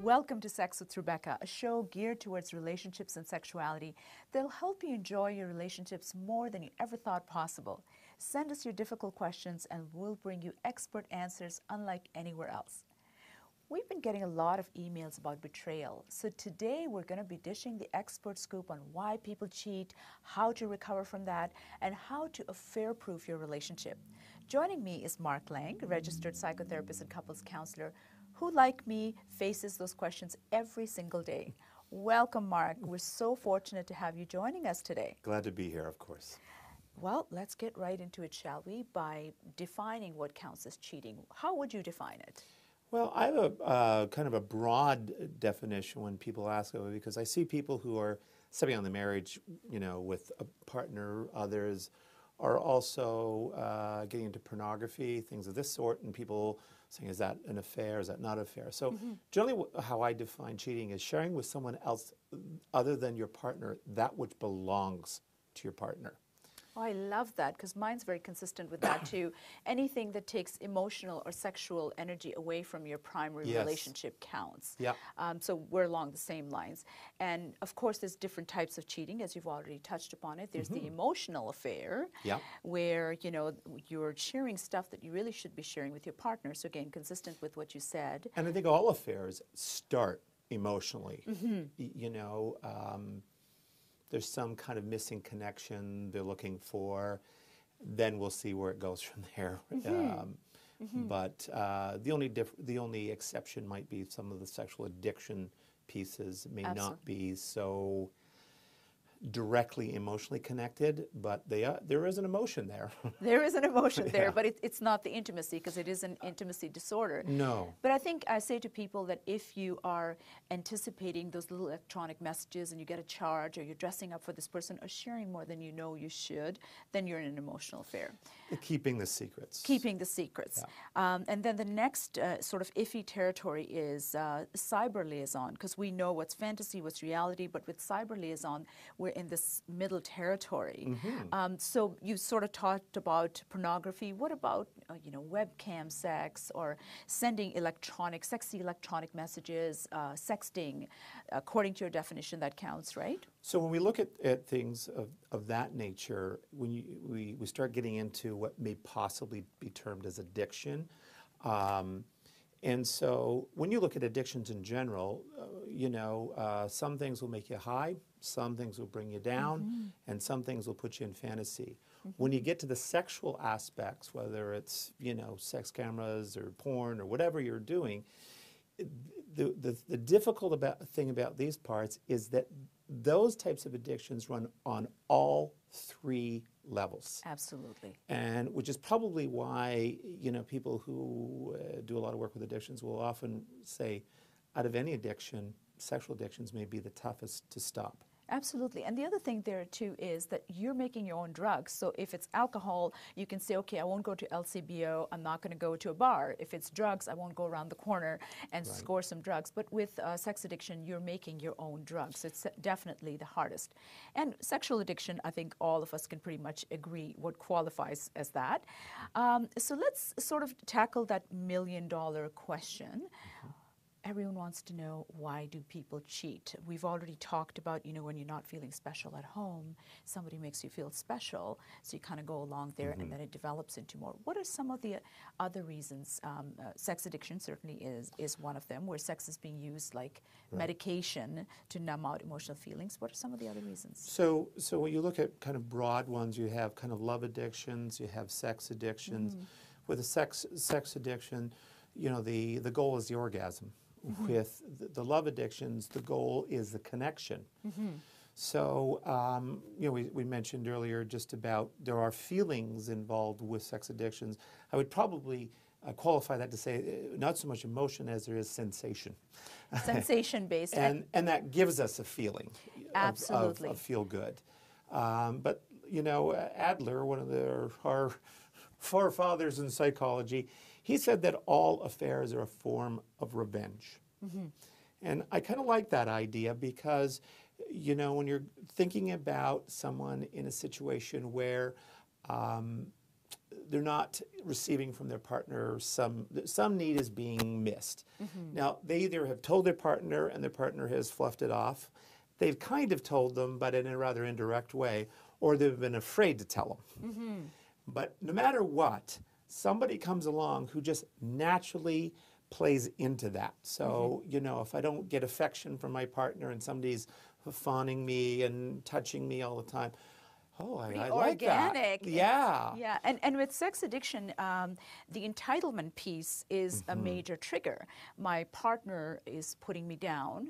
Welcome to Sex with Rebecca, a show geared towards relationships and sexuality that'll help you enjoy your relationships more than you ever thought possible. Send us your difficult questions and we'll bring you expert answers unlike anywhere else. We've been getting a lot of emails about betrayal, so today we're going to be dishing the expert scoop on why people cheat, how to recover from that, and how to affair-proof your relationship. Joining me is Mark Laing, a registered psychotherapist and couples counselor, who, like me, faces those questions every single day. Welcome, Mark. We're so fortunate to have you joining us today. Glad to be here, of course. Well, let's get right into it, shall we, by defining what counts as cheating. How would you define it? Well, I have a kind of a broad definition when people ask about it, because I see people who are stepping on the marriage, with a partner. Others are also getting into pornography, things of this sort, and people saying, is that an affair, is that not an affair? So generally how I define cheating is sharing with someone else other than your partner that which belongs to your partner. Oh, I love that, because mine's very consistent with that too. Anything that takes emotional or sexual energy away from your primary relationship counts. Yeah. So we're along the same lines. And of course, there's different types of cheating, as you've already touched upon it. There's the emotional affair, where you're sharing stuff that you really should be sharing with your partner. So again, consistent with what you said. And I think all affairs start emotionally. There's some kind of missing connection they're looking for, then we'll see where it goes from there. But the only exception might be some of the sexual addiction pieces may not be so directly emotionally connected, but there is an emotion there. There is an emotion there, but it's not the intimacy, because it is an intimacy disorder. No. But I think I say to people that if you are anticipating those little electronic messages and you get a charge, or you're dressing up for this person or sharing more than you know you should, then you're in an emotional affair. Keeping the secrets. Keeping the secrets. Yeah. And then the next sort of iffy territory is cyber liaison, because we know what's fantasy, what's reality, but with cyber liaison, we're in this middle territory. So you sort of talked about pornography. What about webcam sex, or sending sexy electronic messages, sexting? According to your definition, that counts, right? So when we look at things of that nature, when we start getting into what may possibly be termed as addiction. And so when you look at addictions in general, some things will make you high, some things will bring you down, and some things will put you in fantasy. When you get to the sexual aspects, whether it's, sex cameras or porn or whatever you're doing, the difficult thing about these parts is that those types of addictions run on all three levels. Absolutely. And which is probably why, people who do a lot of work with addictions will often say, out of any addiction, sexual addictions may be the toughest to stop. Absolutely. And the other thing there too is that you're making your own drugs. So if it's alcohol, you can say, okay, I won't go to LCBO, I'm not going to go to a bar. If it's drugs, I won't go around the corner and score some drugs. But with sex addiction, you're making your own drugs. It's definitely the hardest. And sexual addiction, I think all of us can pretty much agree what qualifies as that. So let's sort of tackle that million-dollar question. Everyone wants to know, why do people cheat? We've already talked about, when you're not feeling special at home, somebody makes you feel special, so you kind of go along there, and then it develops into more. What are some of the other reasons? Sex addiction certainly is one of them, where sex is being used like medication to numb out emotional feelings. What are some of the other reasons? So when you look at kind of broad ones, you have kind of love addictions, you have sex addictions. With a sex addiction, the goal is the orgasm. With the love addictions, the goal is the connection. So, we mentioned earlier just about there are feelings involved with sex addictions. I would probably qualify that to say not so much emotion as there is sensation. Sensation-based. and that gives us a feeling Absolutely. of feel good. But, Adler, one of our forefathers in psychology, he said that all affairs are a form of revenge. And I kind of like that idea because, when you're thinking about someone in a situation where they're not receiving from their partner, some need is being missed. Now, they either have told their partner and their partner has fluffed it off, they've kind of told them, but in a rather indirect way, or they've been afraid to tell them. But no matter what, somebody comes along who just naturally plays into that. So, you know, if I don't get affection from my partner and somebody's fawning me and touching me all the time, oh, I like that. Organic. Yeah. Yeah, and with sex addiction, the entitlement piece is a major trigger. My partner is putting me down.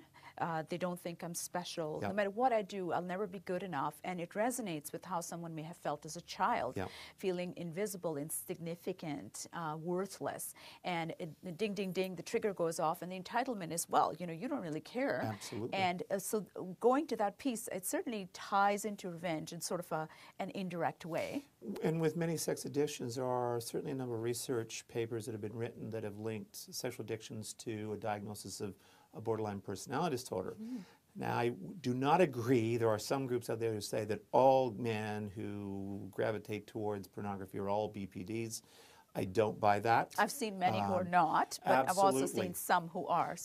They don't think I'm special. Yep. No matter what I do, I'll never be good enough. And it resonates with how someone may have felt as a child, Yep. feeling invisible, insignificant, worthless. And ding, ding, ding, the trigger goes off. And the entitlement is, well, you know, you don't really care. Absolutely. And so going to that piece, it certainly ties into revenge in sort of an indirect way. And with many sex addictions, there are certainly a number of research papers that have been written that have linked sexual addictions to a diagnosis of a borderline personality disorder. Now, I do not agree. There are some groups out there who say that all men who gravitate towards pornography are all BPDs. I don't buy that. I've seen many who are not, but I've also absolutely. seen some who are.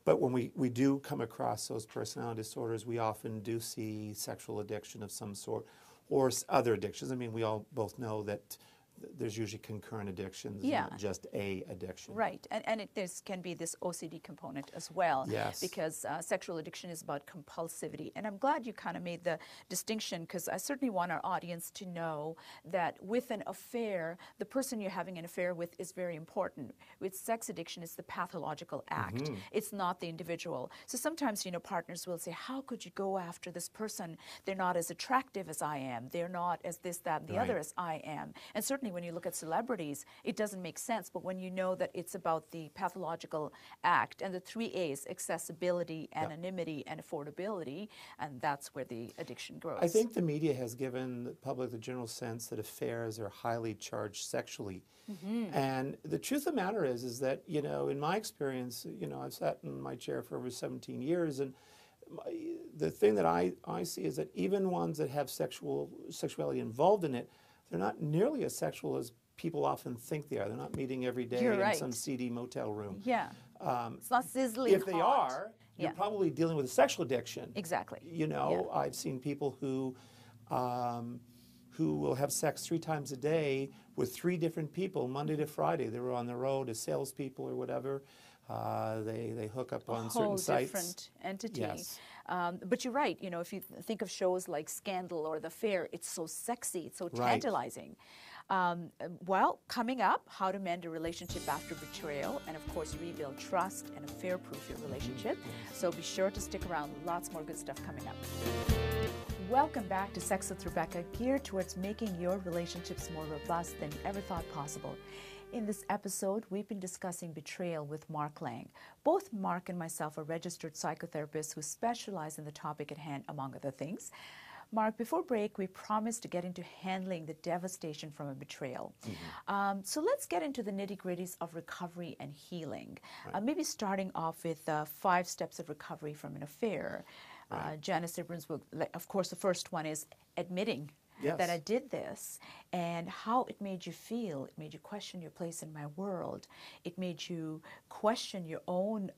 But when we do come across those personality disorders, we often do see sexual addiction of some sort or other addictions. I mean, we all both know that there's usually concurrent addictions, not just a addiction. Right, and there can be this OCD component as well. Yes. Because sexual addiction is about compulsivity. And I'm glad you kind of made the distinction, because I certainly want our audience to know that with an affair, the person you're having an affair with is very important. With sex addiction, it's the pathological act. It's not the individual. So sometimes, you know, partners will say, how could you go after this person? They're not as attractive as I am. They're not as this, that, and the other as I am. And certainly when you look at celebrities, it doesn't make sense. But when you know that it's about the pathological act and the 3 A's, accessibility, anonymity, and affordability, and that's where the addiction grows. I think the media has given the public the general sense that affairs are highly charged sexually. And the truth of the matter is that, you know, in my experience, you know, I've sat in my chair for over 17 years, and the thing that I see is that even ones that have sexuality involved in it, they're not nearly as sexual as people often think they are. They're not meeting every day in some seedy motel room. It's not sizzling If they hot. are, you're probably dealing with a sexual addiction. Exactly. You know, I've seen people who will have sex 3 times a day with 3 different people, Monday to Friday. They were on the road as salespeople or whatever. They hook up on certain sites. A whole different entity. Yes. But you're right. You know, if you think of shows like Scandal or The Affair, it's so sexy, it's so tantalizing. Well, coming up, how to mend a relationship after betrayal, and of course, rebuild trust and affair-proof your relationship. So be sure to stick around. Lots more good stuff coming up. Welcome back to Sex with Rebecca, geared towards making your relationships more robust than you ever thought possible. In this episode, we've been discussing betrayal with Mark Laing. Both Mark and myself are registered psychotherapists who specialize in the topic at hand, among other things. Mark, before break, we promised to get into handling the devastation from a betrayal. So let's get into the nitty-gritties of recovery and healing. Maybe starting off with 5 steps of recovery from an affair. Janice Abrams will, of course, the first one is admitting that I did this, and how it made you feel. It made you question your place in my world. It made you question your own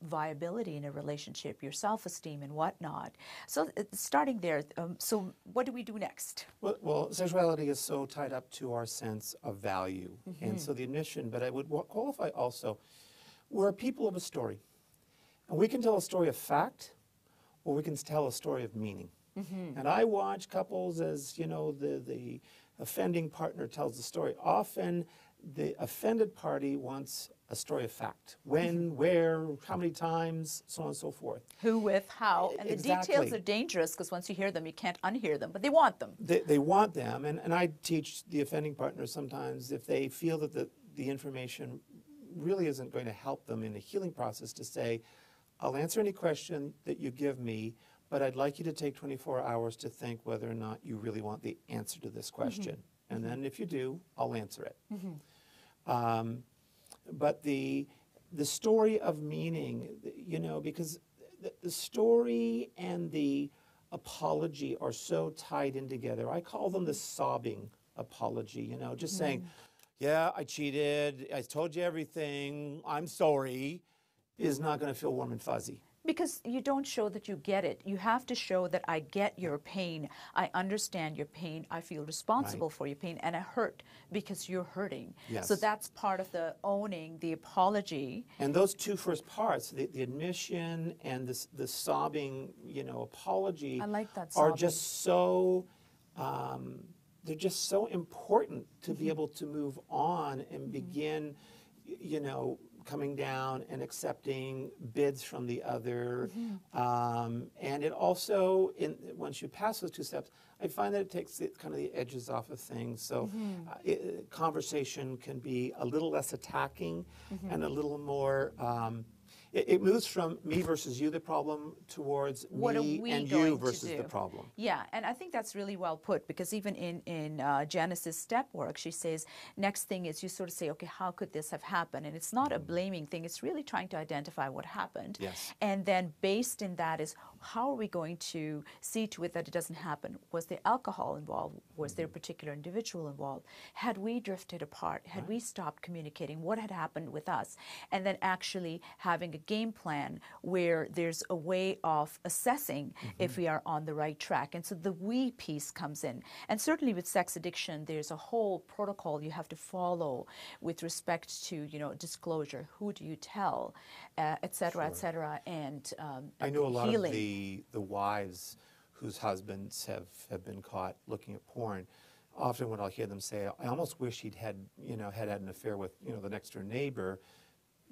viability in a relationship, your self-esteem and whatnot. So starting there, so what do we do next? Well, sexuality is so tied up to our sense of value. And so the admission, but I would qualify also, we're people of a story. And we can tell a story of fact, or we can tell a story of meaning. And I watch couples as, you know, the offending partner tells the story. Often the offended party wants a story of fact. When, where, how many times, so on and so forth. Who, with, how. And the details are dangerous because once you hear them, you can't unhear them, but they want them. They want them. And I teach the offending partners sometimes, if they feel that the information really isn't going to help them in the healing process, to say, I'll answer any question that you give me, but I'd like you to take 24 hours to think whether or not you really want the answer to this question. And then if you do, I'll answer it. But the story of meaning, you know, because the story and the apology are so tied in together. I call them the sobbing apology, you know, just saying, yeah, I cheated, I told you everything, I'm sorry, is not going to feel warm and fuzzy. Because you don't show that you get it. You have to show that I get your pain, I understand your pain, I feel responsible for your pain, and I hurt because you're hurting. Yes. So that's part of the owning, the apology. And those two first parts, the admission and the sobbing, you know, apology, I like that are sobbing. just so, they're just so important to be able to move on and begin, you know, coming down and accepting bids from the other. And it also, once you pass those two steps, I find that it takes kind of the edges off of things. So conversation can be a little less attacking and a little more, it moves from me versus you, the problem, towards What are me we and going you to versus do? the problem. Yeah, and I think that's really well put, because even in Janice's step work, she says, next thing is you sort of say, okay, how could this have happened? And it's not a blaming thing, it's really trying to identify what happened. Yes. And then based in that is, how are we going to see to it that it doesn't happen? Was there alcohol involved? Was there a particular individual involved? Had we drifted apart? Had we stopped communicating? What had happened with us? And then actually having a game plan where there's a way of assessing if we are on the right track. And so the we piece comes in. And certainly with sex addiction, there's a whole protocol you have to follow with respect to, you know, disclosure. Who do you tell, et cetera, et cetera, and I know a lot healing. of the wives whose husbands have been caught looking at porn. Often when I'll hear them say, I almost wish he'd had an affair with, you know, the next door neighbor,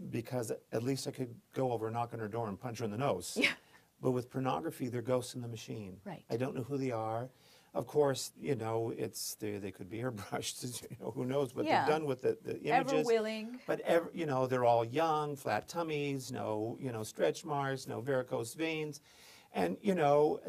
because at least I could go over and knock on her door and punch her in the nose. Yeah. But with pornography, they're ghosts in the machine. Right. I don't know who they are. Of course, you know, they could be airbrushed. You know, who knows what they've done with the images. Ever willing. But you know, they're all young, flat tummies, no, you know, stretch marks, no varicose veins, and you know,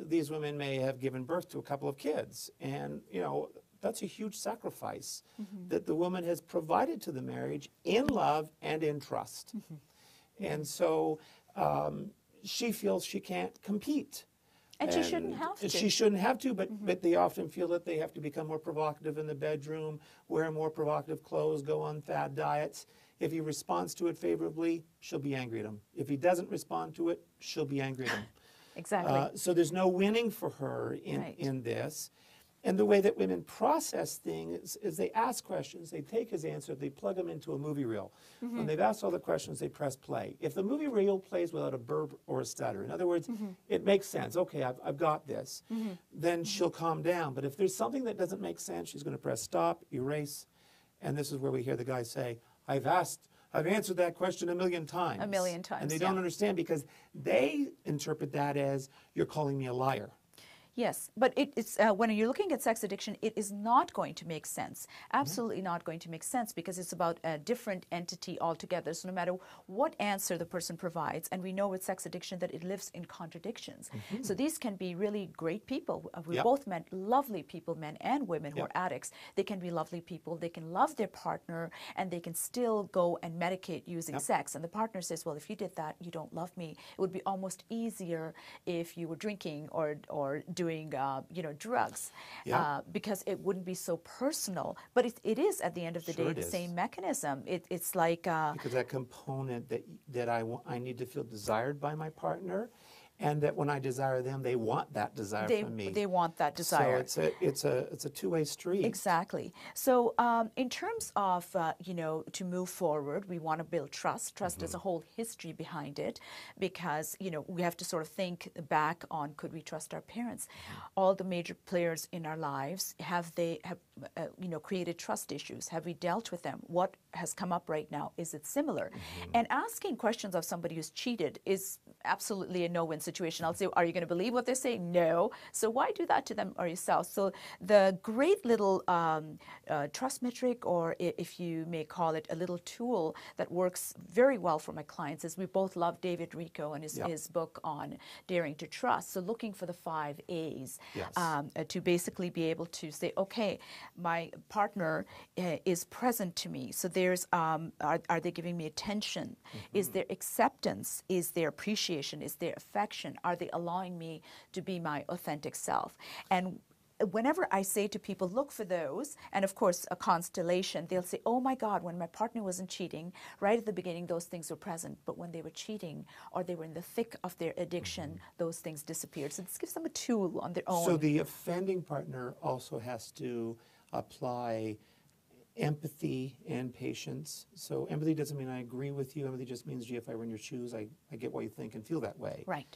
these women may have given birth to a couple of kids, and you know, that's a huge sacrifice that the woman has provided to the marriage in love and in trust. And so she feels she can't compete. And she shouldn't have to. She shouldn't have to, but they often feel that they have to become more provocative in the bedroom, wear more provocative clothes, go on fad diets. If he responds to it favorably, she'll be angry at him. If he doesn't respond to it, she'll be angry at him. Exactly. So there's no winning for her in this. And the way that women process things is they ask questions, they take his answer, they plug him into a movie reel. When they've asked all the questions, they press play. If the movie reel plays without a burp or a stutter, in other words, it makes sense, okay, I've got this, then she'll calm down. But if there's something that doesn't make sense, she's going to press stop, erase, and this is where we hear the guy say, I've answered that question a million times. A million times, And they don't understand because they interpret that as, you're calling me a liar. Yes, but it's when you're looking at sex addiction, it is not going to make sense. Absolutely not going to make sense, because it's about a different entity altogether. So no matter what answer the person provides, and we know with sex addiction that it lives in contradictions. So these can be really great people. We both met lovely people, men and women, who are addicts. They can be lovely people. They can love their partner, and they can still go and medicate using sex. And the partner says, well, if you did that, you don't love me. It would be almost easier if you were drinking or doing you know, drugs, because it wouldn't be so personal. But it is, at the end of the day, the same mechanism. It's like because that component that I need to feel desired by my partner, and that when I desire them, they want that desire from me. They want that desire. So it's a two-way street. Exactly. So in terms of, you know, to move forward, we want to build trust. Trust is a whole history behind it, because, you know, we have to sort of think back on, could we trust our parents? All the major players in our lives, have you know, created trust issues? Have we dealt with them? What has come up right now? Is it similar? And asking questions of somebody who's cheated is absolutely a no-win situation. I'll say, are you going to believe what they say? No. So why do that to them or yourself? So the great little trust metric, or if you may call it a little tool that works very well for my clients, is we both love David Rico and his book on daring to trust. So looking for the 5 A's to basically be able to say, okay, my partner is present to me. So there's, are they giving me attention? Is there acceptance? Is there appreciation? Is there affection? Are they allowing me to be my authentic self? And whenever I say to people, look for those, and of course a constellation, they'll say, oh my God, when my partner wasn't cheating, right at the beginning those things were present, but when they were cheating or they were in the thick of their addiction, those things disappeared. So this gives them a tool on their own. So the offending partner also has to apply empathy and patience. So empathy doesn't mean I agree with you. Empathy just means, gee, if I were in your shoes, I get why you think and feel that way. Right.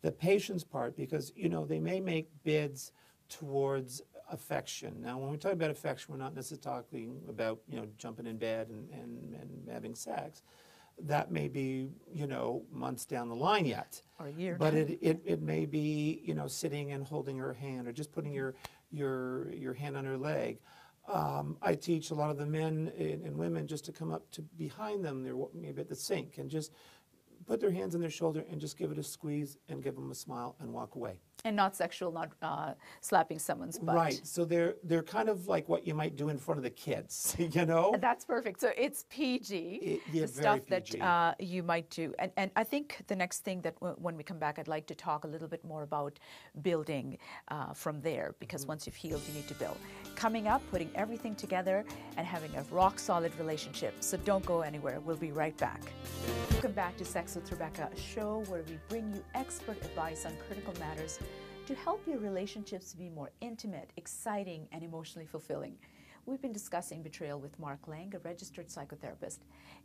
The patience part, because, they may make bids towards affection. Now, when we talk about affection, we're not necessarily talking about, jumping in bed and having sex. That may be, months down the line yet. Or a year. But it may be, sitting and holding her hand or just putting your hand on her leg. I teach a lot of the men and women just to come up to behind them, they're maybe at the sink, and just put their hands on their shoulder and just give it a squeeze and give them a smile and walk away. And not sexual, not slapping someone's butt. Right. So they're kind of like what you might do in front of the kids, That's perfect. So it's PG, the stuff PG. that you might do. And I think the next thing that when we come back, I'd like to talk a little bit more about building from there, because once you've healed, you need to build. Coming up, putting everything together and having a rock-solid relationship. So don't go anywhere. We'll be right back. Welcome back to Sex with Rebecca, a show where we bring you expert advice on critical matters to help your relationships be more intimate, exciting, and emotionally fulfilling. We've been discussing betrayal with Mark Laing, a registered psychotherapist.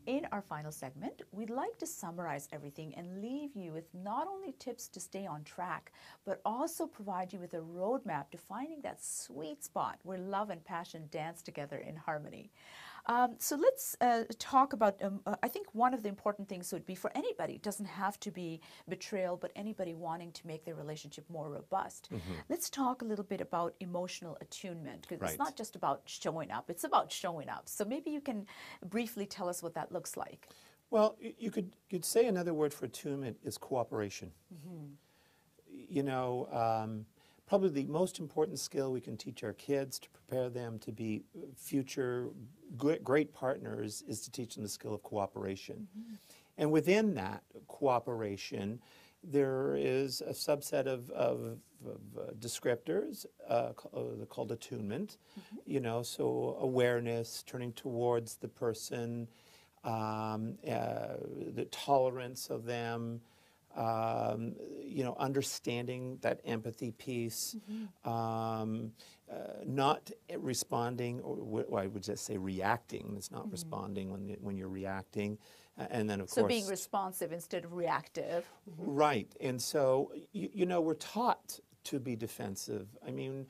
In our final segment, we'd like to summarize everything and leave you with not only tips to stay on track, but also provide you with a roadmap to finding that sweet spot where love and passion dance together in harmony. So let's talk about, I think one of the important things would be for anybody, it doesn't have to be betrayal, but anybody wanting to make their relationship more robust. Let's talk a little bit about emotional attunement, because it's not just about showing up, it's about showing up. So maybe you can briefly tell us what that looks like. Well, you'd say another word for attunement is cooperation. Probably the most important skill we can teach our kids to prepare them to be future great partners is to teach them the skill of cooperation. And within that cooperation, there is a subset of descriptors called attunement. So awareness, turning towards the person, the tolerance of them, understanding that empathy piece, not responding, or I would just say reacting. It's not responding when you're reacting, and then of course. So being responsive instead of reactive. Right, and so we're taught to be defensive. I mean,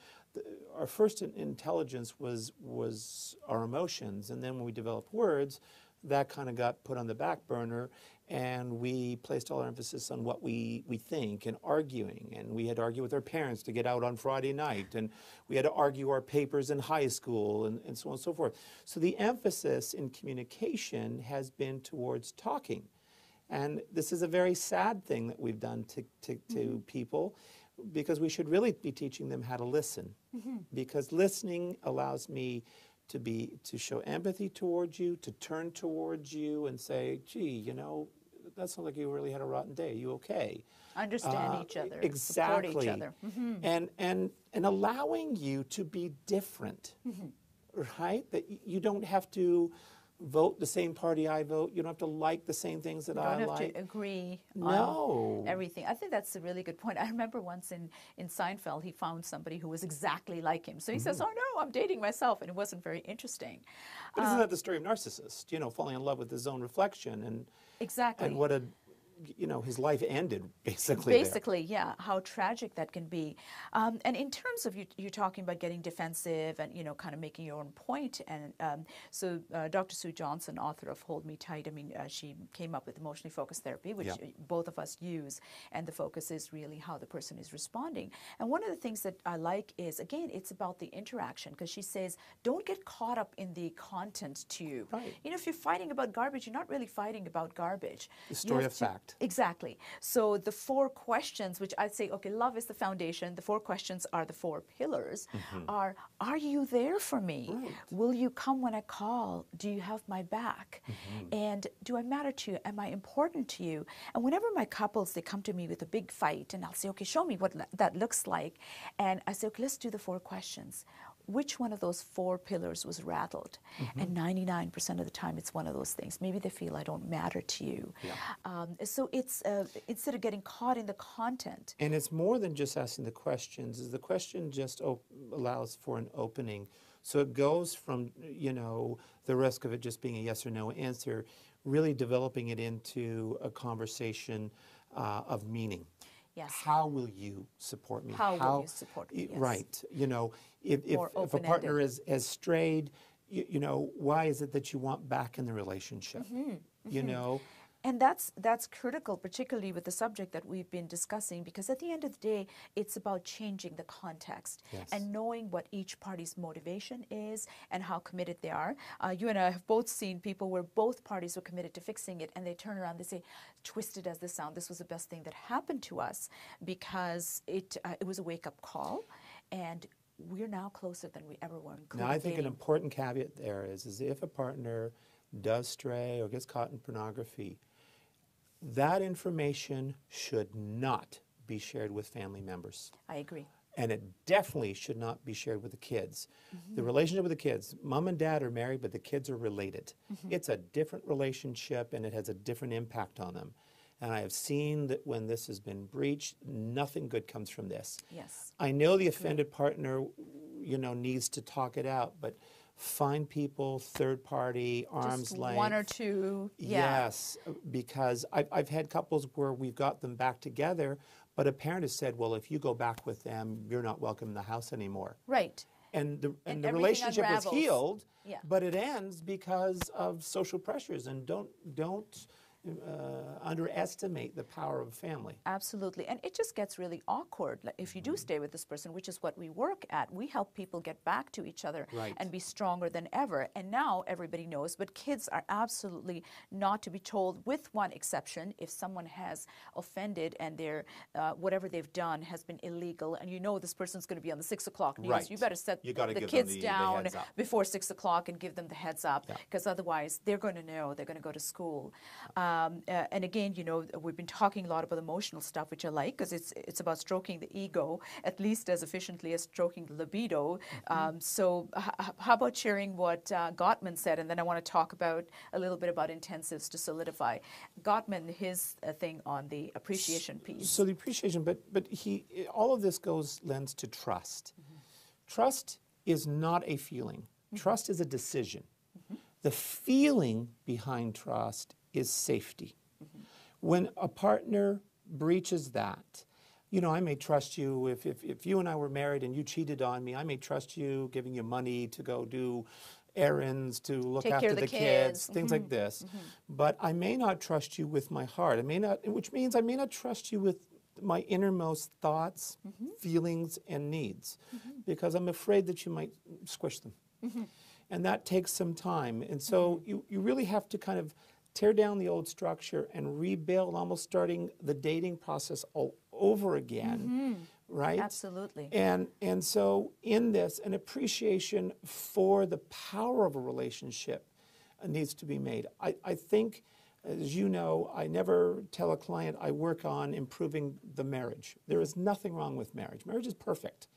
our first intelligence was our emotions, and then when we developed words, that kind of got put on the back burner, and we placed all our emphasis on what we think and arguing. And we had to argue with our parents to get out on Friday night, and we had to argue our papers in high school, and so on and so forth. So the emphasis in communication has been towards talking. And this is a very sad thing that we've done to people, because we should really be teaching them how to listen. Because listening allows me to show empathy towards you, to turn towards you and say, gee, that sounds like you really had a rotten day. Are you okay? Understand each other, exactly. support each other. And allowing you to be different, right? That you don't have to vote the same party I vote. You don't have to like the same things that I like. You don't have to agree on everything. I think that's a really good point. I remember once in Seinfeld, he found somebody who was exactly like him. So he says, oh no, I'm dating myself. And it wasn't very interesting. But isn't that the story of narcissist, falling in love with his own reflection? And exactly. And what his life ended, basically. Basically, yeah, how tragic that can be. And in terms of you're talking about getting defensive and, kind of making your own point. And so Dr. Sue Johnson, author of Hold Me Tight, she came up with emotionally focused therapy, which both of us use. And the focus is really how the person is responding. And one of the things that I like is, again, it's about the interaction, because she says, don't get caught up in the content too. Right. If you're fighting about garbage, you're not really fighting about garbage. The story of fact. Exactly. So the 4 questions, which I'd say, okay, love is the foundation. The 4 questions are the 4 pillars. Are you there for me? Right. Will you come when I call? Do you have my back? And do I matter to you? Am I important to you? And whenever my couples, they come to me with a big fight, and I'll say, okay, show me what that looks like. And I say, okay, let's do the 4 questions. Which one of those 4 pillars was rattled? And 99% of the time, it's one of those things. Maybe they feel I don't matter to you. So it's instead of getting caught in the content. And it's more than just asking the questions. Is the question just allows for an opening? So it goes from, you know, the risk of it just being a yes or no answer, really developing it into a conversation of meaning. Yes. How will you support me? How will you support me? Yes. Right. You know, if a partner has strayed, you know, why is it that you want back in the relationship? You know? And that's critical, particularly with the subject that we've been discussing, because at the end of the day, it's about changing the context and knowing what each party's motivation is and how committed they are. You and I have both seen people where both parties were committed to fixing it, and they turn around, they say, twisted as this sounds, this was the best thing that happened to us, because it was a wake-up call, and we're now closer than we ever were. Now, I think an important caveat there is if a partner does stray or gets caught in pornography, that information should not be shared with family members. I agree. And it definitely should not be shared with the kids. The relationship with the kids, mom and dad are married, but the kids are related. It's a different relationship, and it has a different impact on them. And I have seen that when this has been breached, nothing good comes from this. Yes. I know the offended partner, you know, needs to talk it out, but find people, third party, arm's length. 1 or 2. Yes, because I've had couples where we've got them back together, but a parent has said, well, if you go back with them, you're not welcome in the house anymore. Right. And the everything relationship was unravels. healed, Yeah. but it ends because of social pressures. And don't underestimate the power of a family. Absolutely. And it just gets really awkward. Like, if you do stay with this person, which is what we work at, we help people get back to each other and be stronger than ever. And now everybody knows, but kids are absolutely not to be told, with one exception. If someone has offended and their whatever they've done has been illegal, and you know this person's going to be on the 6 o'clock news, you better set the kids down before 6 o'clock and give them the heads up, because otherwise they're going to know, they're going to go to school. And again, you know, we've been talking a lot about emotional stuff, which I like, because it's about stroking the ego, at least as efficiently as stroking the libido. So how about sharing what Gottman said, and then I want to talk about a little bit about intensives to solidify. Gottman, his thing on the appreciation piece. So the appreciation, but all of this lends to trust. Trust is not a feeling. Trust is a decision. The feeling behind trust is safety. When a partner breaches that, you know, I may trust you if you and I were married and you cheated on me, I may trust you giving you money to go do errands, to look after the kids, things like this. But I may not trust you with my heart. Which means I may not trust you with my innermost thoughts, feelings, and needs, because I'm afraid that you might squish them. And that takes some time. And so you really have to kind of tear down the old structure and rebuild, almost starting the dating process all over again, right? Absolutely. And so in this, an appreciation for the power of a relationship needs to be made. I think, as you know, I never tell a client I work on improving the marriage. There is nothing wrong with marriage. Marriage is perfect.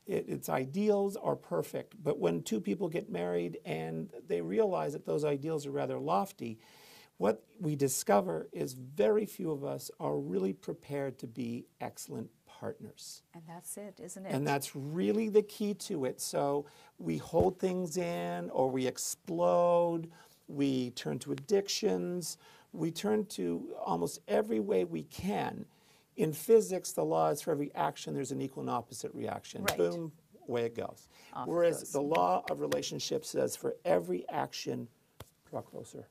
Its ideals are perfect. But when 2 people get married and they realize that those ideals are rather lofty, what we discover is very few of us are really prepared to be excellent partners. And that's it, isn't it? And that's really the key to it. So we hold things in, or we explode, we turn to addictions, we turn to almost every way we can. In physics, the law is for every action, there's an equal and opposite reaction. Right. Boom, away it goes. Off it Whereas goes. the law of relationships says for every action, draw closer.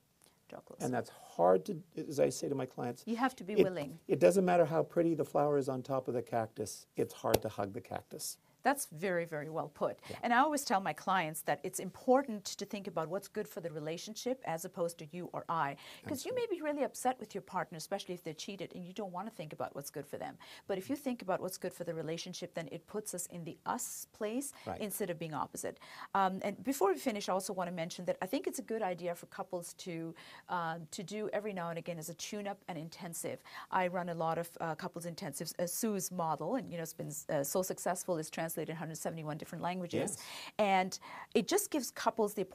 Draw close. And that's hard to, as I say to my clients. You have to be willing. It doesn't matter how pretty the flower is on top of the cactus. It's hard to hug the cactus. That's very, very well put. Yeah. And I always tell my clients that it's important to think about what's good for the relationship as opposed to you or I. Because you may be really upset with your partner, especially if they're cheated, and you don't want to think about what's good for them. But if you think about what's good for the relationship, then it puts us in the us place instead of being opposite. And before we finish, I also want to mention that I think it's a good idea for couples to do every now and again as a tune-up and intensive. I run a lot of couples intensives, Sue's model, and it's been so successful. It's translated in 171 different languages. Yes. And it just gives couples the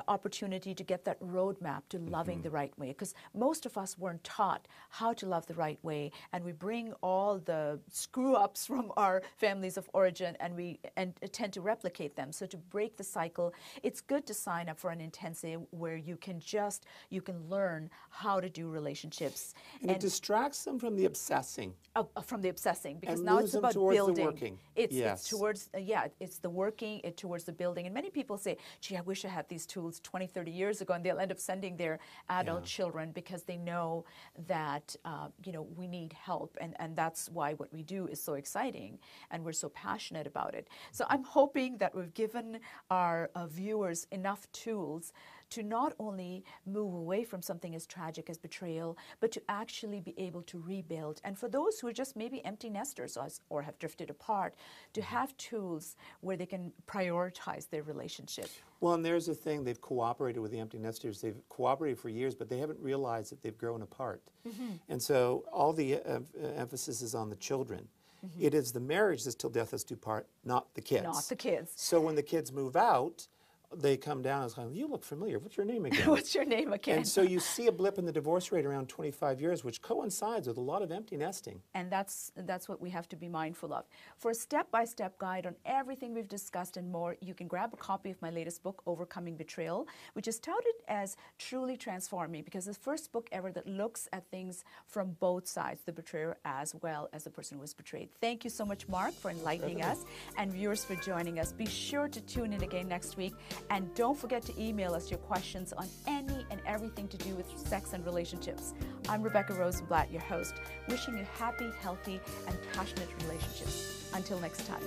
opportunity to get that roadmap to loving the right way, because most of us weren't taught how to love the right way, and we bring all the screw-ups from our families of origin and tend to replicate them. So to break the cycle, it's good to sign up for an intensive where you can learn how to do relationships. And it distracts them from the obsessing. From the obsessing, because and now it's about building. The working. It's towards, it's the working, it's towards the building. And many people say, gee, I wish I had these tools 20, 30 years ago, and they'll end up sending their adult children because they know that, we need help. And that's why what we do is so exciting, and we're so passionate about it. So I'm hoping that we've given our viewers enough tools to not only move away from something as tragic as betrayal, but to actually be able to rebuild. And for those who are just maybe empty nesters or have drifted apart, to have tools where they can prioritize their relationship. Well, and there's a thing, they've cooperated with the empty nesters. They've cooperated for years, but they haven't realized that they've grown apart. And so all the emphasis is on the children. It is the marriage that's till death us do part, not the kids. Not the kids. So when the kids move out, they come down and it's like, you look familiar. What's your name again? What's your name again? And so you see a blip in the divorce rate around 25 years, which coincides with a lot of empty nesting. And that's what we have to be mindful of. For a step-by-step guide on everything we've discussed and more, you can grab a copy of my latest book, Overcoming Betrayal, which is touted as truly transforming, because it's the first book ever that looks at things from both sides, the betrayer as well as the person who was betrayed. Thank you so much, Mark, for enlightening us, and viewers for joining us. Be sure to tune in again next week. And don't forget to email us your questions on any and everything to do with sex and relationships. I'm Rebecca Rosenblatt, your host, wishing you happy, healthy, and passionate relationships. Until next time.